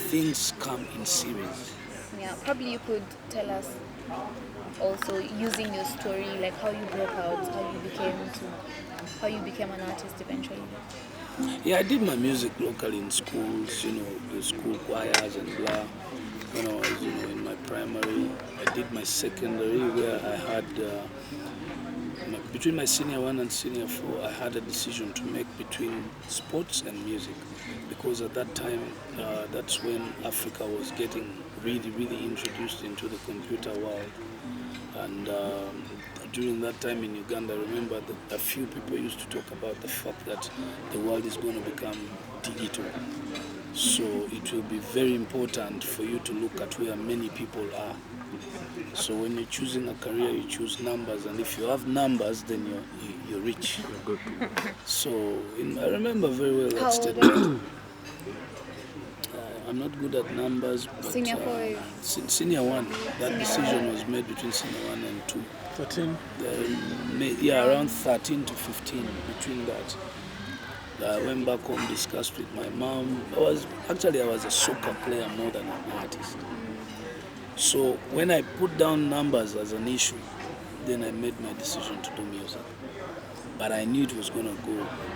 things come in series. Yeah, probably you could tell us also using your story, like how you broke out, how you became an artist eventually. Yeah, I did my music locally in schools, the school choirs and blah. When I was, in my primary, I did my secondary where I had, between my senior 1 and senior 4, I had a decision to make between sports and music. Because at that time, that's when Africa was getting really, really introduced into the computer world. And during that time in Uganda, I remember that a few people used to talk about the fact that the world is going to become digital. So it will be very important for you to look at where many people are. So when you're choosing a career, you choose numbers, and if you have numbers, then you're rich. Good. So I remember very well that How old statement. are you? I'm not good at numbers, but Senior 4. senior 1. That decision was made between senior 1 and 2. 13? Around 13 to 15, between that. I went back home, discussed with my mom. I was a soccer player more than an artist. So when I put down numbers as an issue, then I made my decision to do music. But I knew it was going to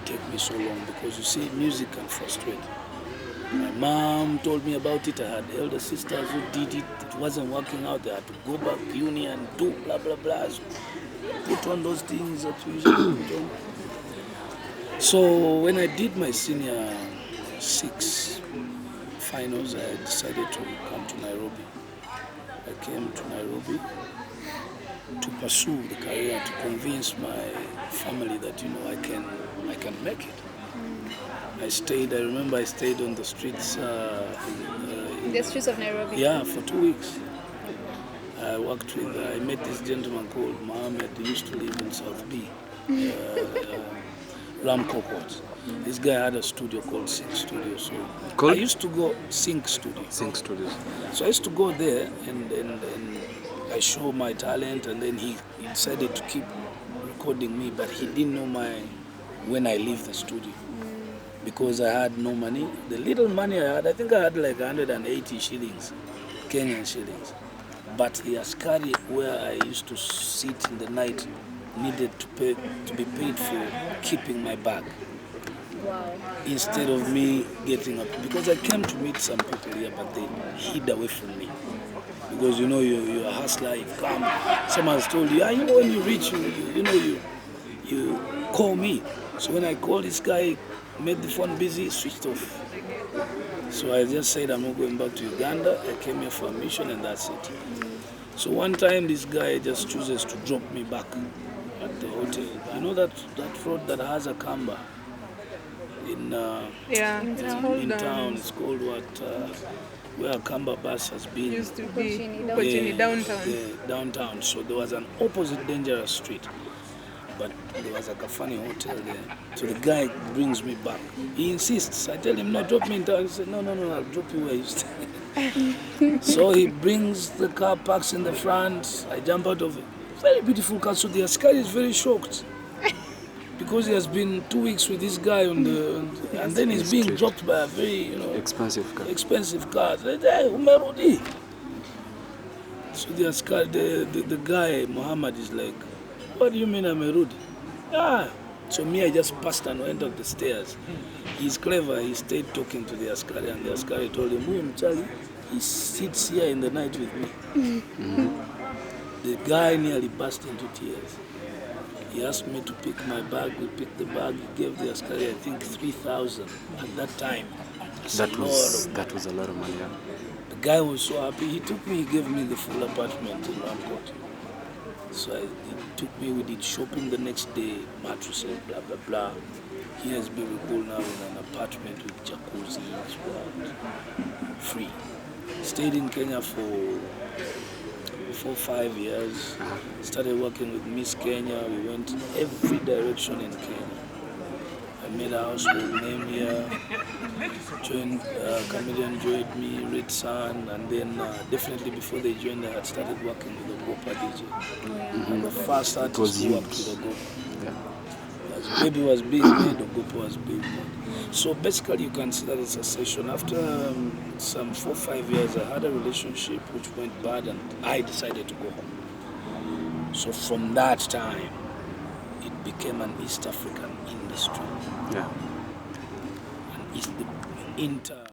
take me so long because you see, music can frustrate. My mom told me about it. I had elder sisters who did it. It wasn't working out. They had to go back to uni and do blah, blah, blah. So put on those things that we usually put on. So when I did my senior 6 finals, I decided to come to Nairobi. I came to Nairobi to pursue the career, to convince my family that, I can make it. I remember I stayed on the streets. In the streets of Nairobi? Yeah, for 2 weeks. I met this gentleman called Mohammed. He used to live in South B, Ramco Court. This guy had a studio called Sync Studio. So I used to go Sync Studio. Sync Studios. So I used to go there and I show my talent, and then he decided to keep recording me, but he didn't know when I leave the studio. Because I had no money. The little money I had, I think I had like 180 shillings, Kenyan shillings. But the askari where I used to sit in the night needed to be paid for keeping my bag. Wow. Instead of me getting up, because I came to meet some people here, but they hid away from me. Because you're a hustler, you come, someone's told you, when you reach, you call me. So when I called this guy, made the phone busy, switched off. So I just said I'm not going back to Uganda. I came here for a mission and that's it. So one time this guy just chooses to drop me back at the hotel. I know that road that has a kamba in town. It's called where a kamba bus has been. Used to be Kochini downtown. Downtown. So there was an opposite dangerous street. But there was like a funny hotel there. So the guy brings me back. He insists. I tell him, no, drop me in town. He said, no, I'll drop you where you stay. So he brings the car, parks in the front. I jump out of it. Very beautiful car. So the askari is very shocked. Because he has been 2 weeks with this guy and then he's being dropped by a very, expensive car. They say, Umerudi. So the askari, the guy, Muhammad, is like, what do you mean I'm a rude? So me, I just passed and went up the stairs. He's clever. He stayed talking to the askari, and the askari told him, "Huyu mchali, he sits here in the night with me." The guy nearly burst into tears. He asked me to pick my bag. We picked the bag. He gave the askari, I think, 3,000 at that time. That was a lot of money. Yeah. The guy was so happy. He took me. He gave me the full apartment in Ramcourt. So he took me, we did shopping the next day, mattresses, blah, blah, blah. He has Bebe Cool now in an apartment with jacuzzi, free. Stayed in Kenya for 4-5 years. Started working with Miss Kenya. We went in every direction in Kenya. I made a household name here. Chameleon joined me, Red Sun, and then definitely before they joined, I had started working with the Gopa DJ. And the first artist who worked with the Gopa. As Baby was big, the Gopa was big. So basically, you can see that it's a session. After some 4 or 5 years, I had a relationship which went bad, and I decided to go home. So from that time, it became an East African industry. Yeah. An East inter.